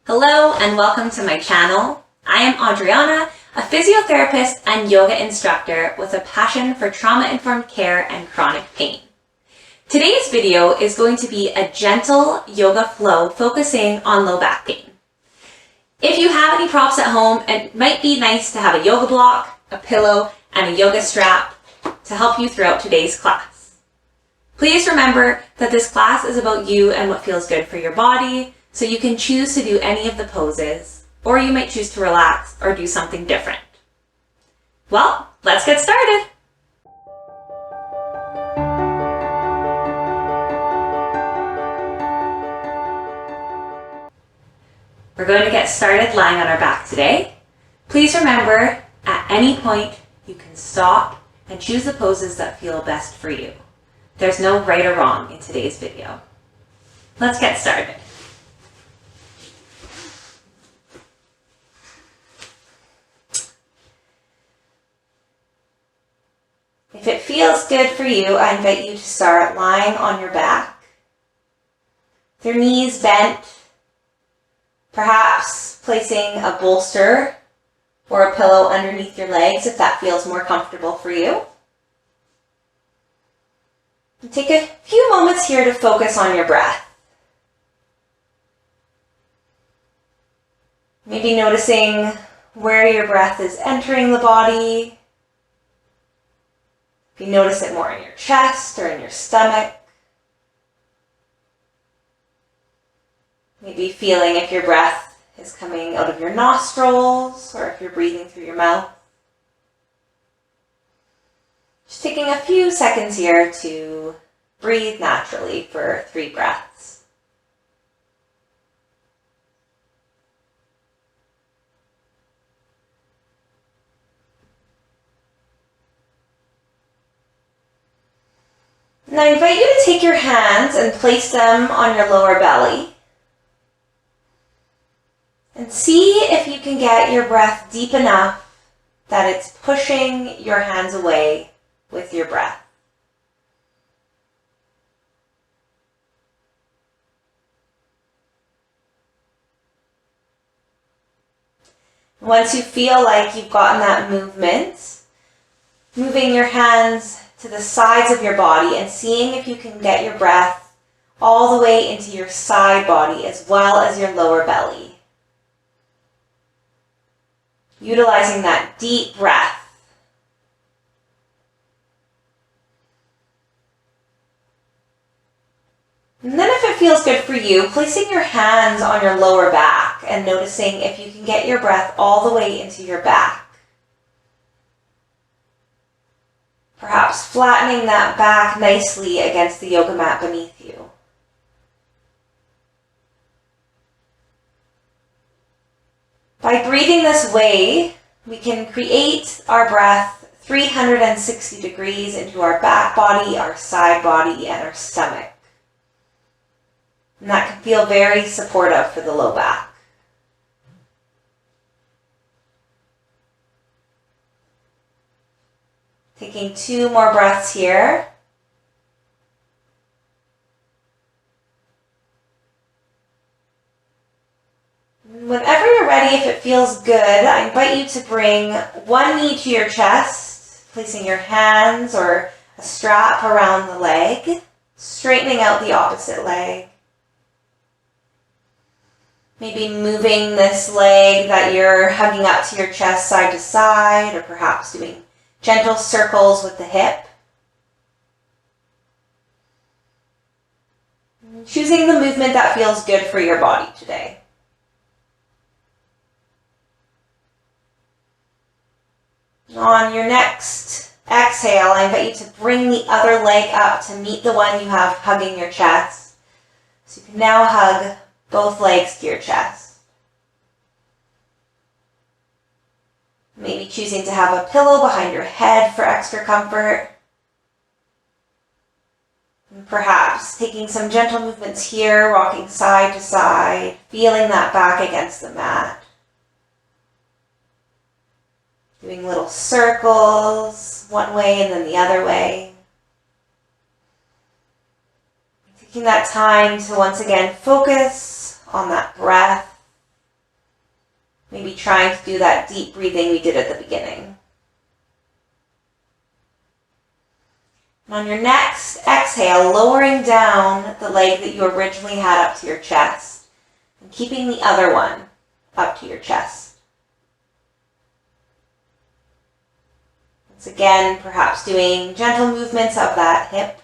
Hello and welcome to my channel. I am Adriana, a physiotherapist and yoga instructor with a passion for trauma-informed care and chronic pain. Today's video is going to be a gentle yoga flow focusing on low back pain. If you have any props at home, it might be nice to have a yoga block, a pillow, and a yoga strap to help you throughout today's class. Please remember that this class is about you and what feels good for your body, so you can choose to do any of the poses, or you might choose to relax or do something different. Well, let's get started. We're going to get started lying on our back today. Please remember, at any point, you can stop and choose the poses that feel best for you. There's no right or wrong in today's video. Let's get started. If it feels good for you, I invite you to start lying on your back, with your knees bent, perhaps placing a bolster or a pillow underneath your legs if that feels more comfortable for you. And take a few moments here to focus on your breath. Maybe noticing where your breath is entering the body. If you notice it more in your chest or in your stomach. Maybe feeling if your breath is coming out of your nostrils or if you're breathing through your mouth. Just taking a few seconds here to breathe naturally for 3 breaths. And I invite you to take your hands and place them on your lower belly. And see if you can get your breath deep enough that it's pushing your hands away with your breath. Once you feel like you've gotten that movement, moving your hands to the sides of your body and seeing if you can get your breath all the way into your side body as well as your lower belly. Utilizing that deep breath. And then if it feels good for you, placing your hands on your lower back and noticing if you can get your breath all the way into your back. Perhaps flattening that back nicely against the yoga mat beneath you. By breathing this way, we can create our breath 360 degrees into our back body, our side body, and our stomach. And that can feel very supportive for the low back. Taking 2 more breaths here. Whenever you're ready, if it feels good, I invite you to bring one knee to your chest, placing your hands or a strap around the leg, straightening out the opposite leg. Maybe moving this leg that you're hugging up to your chest side to side, or perhaps doing gentle circles with the hip. Choosing the movement that feels good for your body today. On your next exhale, I invite you to bring the other leg up to meet the one you have hugging your chest. So you can now hug both legs to your chest. Maybe choosing to have a pillow behind your head for extra comfort. And perhaps taking some gentle movements here, rocking side to side, feeling that back against the mat. Doing little circles, one way and then the other way. Taking that time to once again focus on that breath trying to do that deep breathing we did at the beginning. And on your next exhale, lowering down the leg that you originally had up to your chest and keeping the other one up to your chest. Once again, perhaps doing gentle movements of that hip,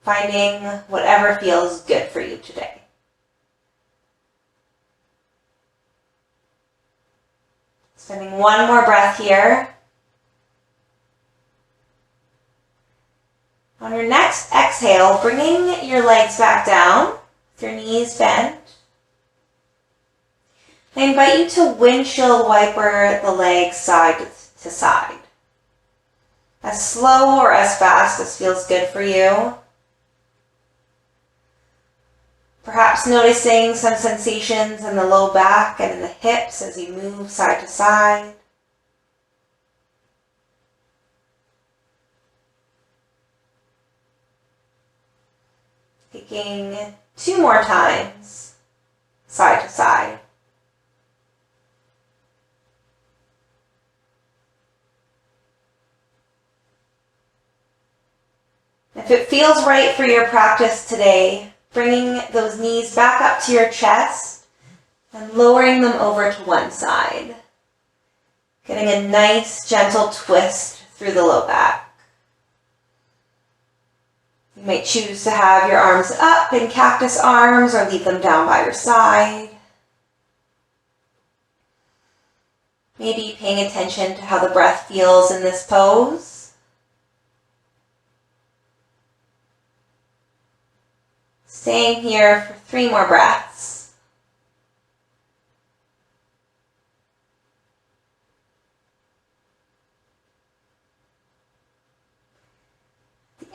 finding whatever feels good for you today. Spending one more breath here. On your next exhale, bringing your legs back down with your knees bent. I invite you to windshield wiper the legs side to side. As slow or as fast as feels good for you. Perhaps noticing some sensations in the low back and in the hips as you move side to side. Taking 2 more times, side to side. If it feels right for your practice today, bringing those knees back up to your chest and lowering them over to one side. Getting a nice gentle twist through the low back. You might choose to have your arms up in cactus arms or leave them down by your side. Maybe paying attention to how the breath feels in this pose. Staying here for 3 more breaths.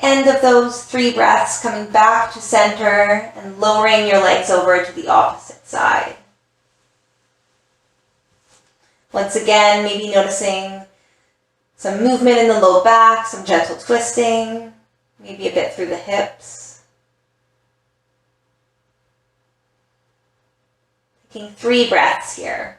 End of those 3 breaths, coming back to center and lowering your legs over to the opposite side. Once again, maybe noticing some movement in the low back, some gentle twisting, maybe a bit through the hips. Taking 3 breaths here.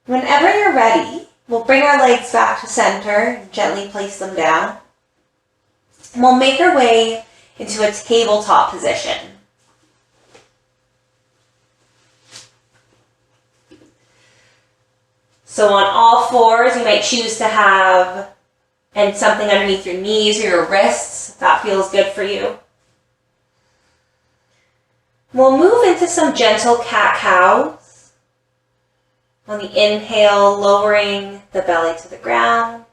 Whenever you're ready, we'll bring our legs back to center and gently place them down. And we'll make our way into a tabletop position. So on all fours, you might choose to have something underneath your knees or your wrists, if that feels good for you. We'll move into some gentle cat-cows. On the inhale, lowering the belly to the ground.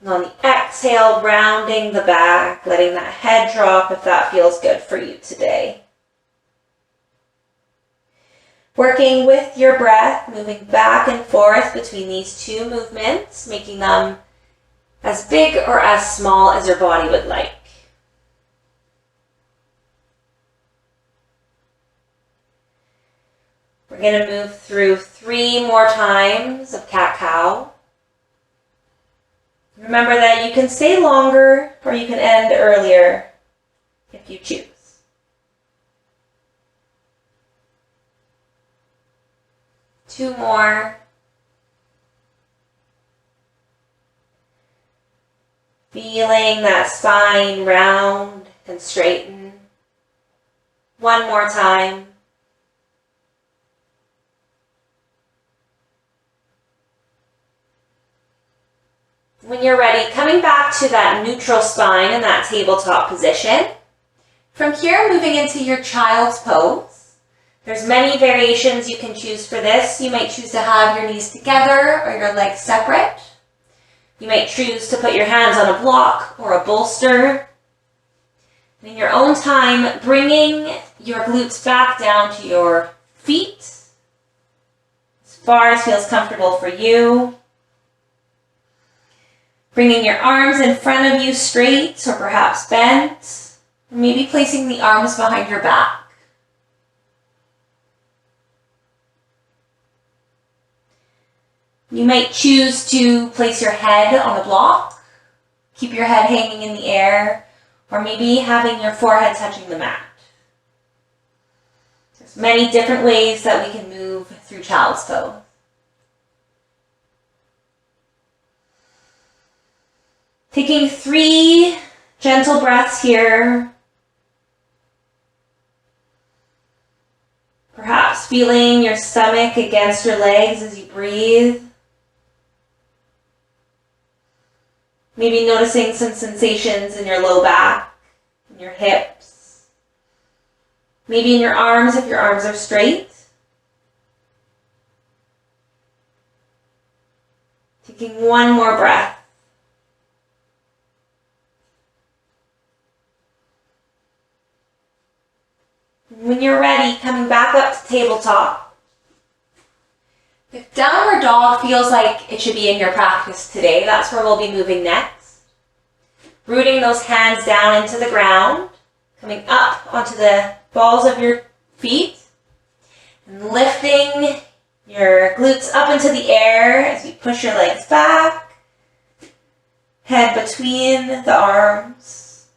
And on the exhale, rounding the back, letting that head drop if that feels good for you today. Working with your breath, moving back and forth between these 2 movements, making them as big or as small as your body would like. We're going to move through 3 more times of cat-cow. Remember that you can stay longer or you can end earlier if you choose. Two more. Feeling that spine round and straighten. One more time. When you're ready, coming back to that neutral spine in that tabletop position. From here, moving into your child's pose. There's many variations you can choose for this. You might choose to have your knees together or your legs separate. You might choose to put your hands on a block or a bolster. And in your own time, bringing your glutes back down to your feet, as far as feels comfortable for you. Bringing your arms in front of you straight or perhaps bent. Maybe placing the arms behind your back. You might choose to place your head on the block, keep your head hanging in the air, or maybe having your forehead touching the mat. There's many different ways that we can move through child's pose. Taking 3 gentle breaths here. Perhaps feeling your stomach against your legs as you breathe. Maybe noticing some sensations in your low back, in your hips. Maybe in your arms if your arms are straight. Taking one more breath. When you're ready, coming back up to tabletop. If downward dog feels like it should be in your practice today, that's where we'll be moving next. Rooting those hands down into the ground, coming up onto the balls of your feet, and lifting your glutes up into the air as you push your legs back, head between the arms,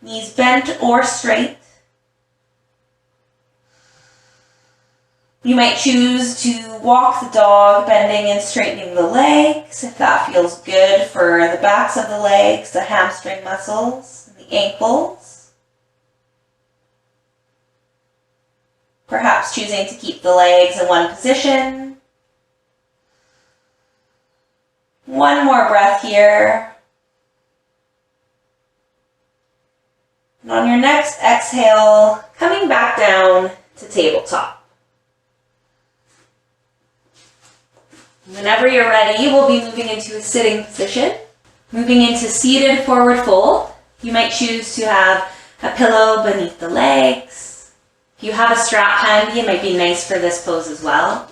knees bent or straight. You might choose to walk the dog, bending and straightening the legs, if that feels good for the backs of the legs, the hamstring muscles, and the ankles. Perhaps choosing to keep the legs in one position. One more breath here. And on your next exhale, coming back down to tabletop. Whenever you're ready, we'll be moving into a sitting position. Moving into seated forward fold. You might choose to have a pillow beneath the legs. If you have a strap handy, it might be nice for this pose as well.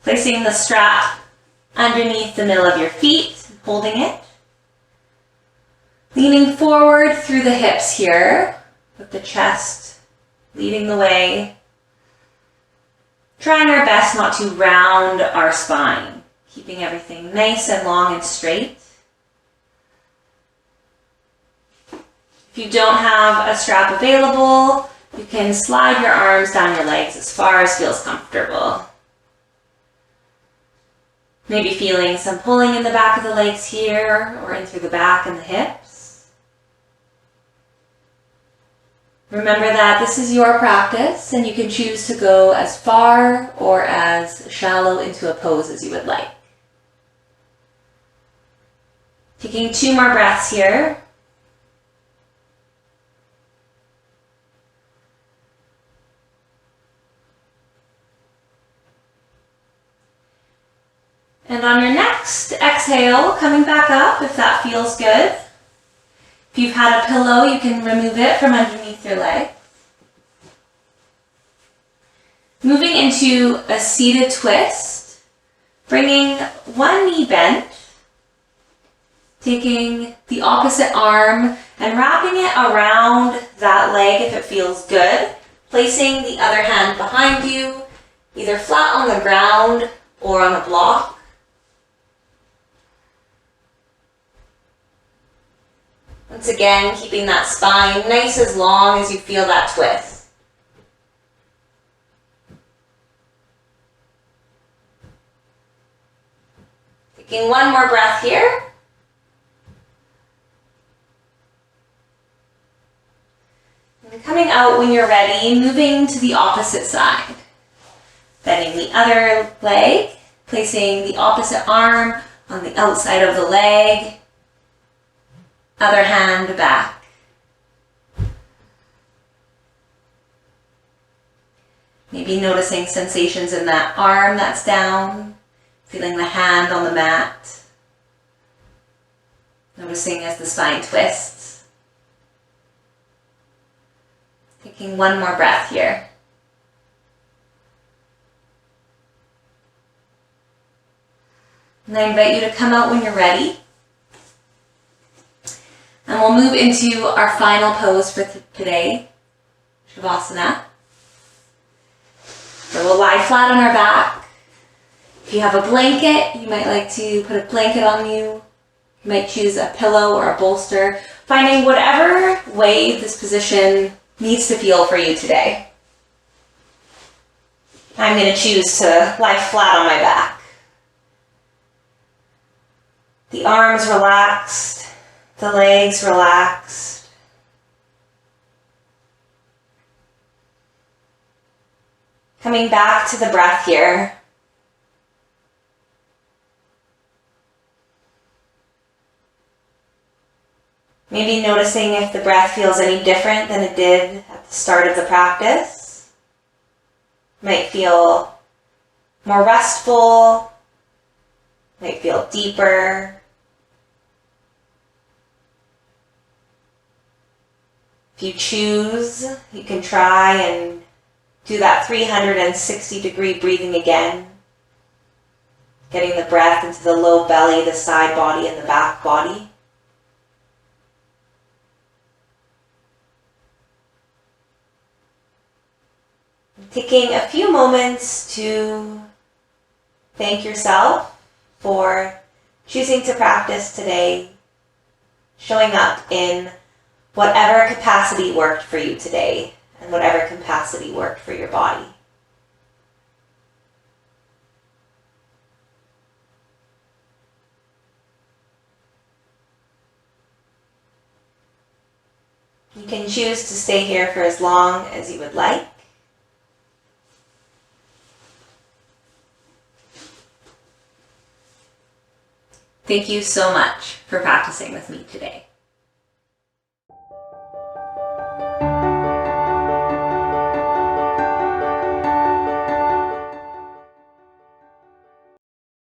Placing the strap underneath the middle of your feet, holding it. Leaning forward through the hips here, with the chest leading the way. Trying our best not to round our spine, keeping everything nice and long and straight. If you don't have a strap available, you can slide your arms down your legs as far as feels comfortable. Maybe feeling some pulling in the back of the legs here or in through the back and the hips. Remember that this is your practice and you can choose to go as far or as shallow into a pose as you would like. Taking 2 more breaths here. And on your next exhale, coming back up if that feels good. If you've had a pillow, you can remove it from underneath your leg. Moving into a seated twist, bringing one knee bent, taking the opposite arm and wrapping it around that leg if it feels good, placing the other hand behind you, either flat on the ground or on a block. Once again, keeping that spine nice as long as you feel that twist. Taking one more breath here. And coming out when you're ready, moving to the opposite side. Bending the other leg, placing the opposite arm on the outside of the leg. Other hand back. Maybe noticing sensations in that arm that's down, feeling the hand on the mat. Noticing as the spine twists. Taking one more breath here. And I invite you to come out when you're ready. And we'll move into our final pose for today, Shavasana. So we'll lie flat on our back, If you have a blanket, you might like to put a blanket on you. You might choose a pillow or a bolster, finding whatever way this position needs to feel for you today. I'm going to choose to lie flat on my back. The arms relaxed, the legs relaxed. Coming back to the breath here. Maybe noticing if the breath feels any different than it did at the start of the practice. Might feel more restful, might feel deeper. If you choose, you can try and do that 360-degree breathing again. Getting the breath into the low belly, the side body, and the back body. Taking a few moments to thank yourself for choosing to practice today, showing up in whatever capacity worked for you today and whatever capacity worked for your body. You can choose to stay here for as long as you would like. Thank you so much for practicing with me today.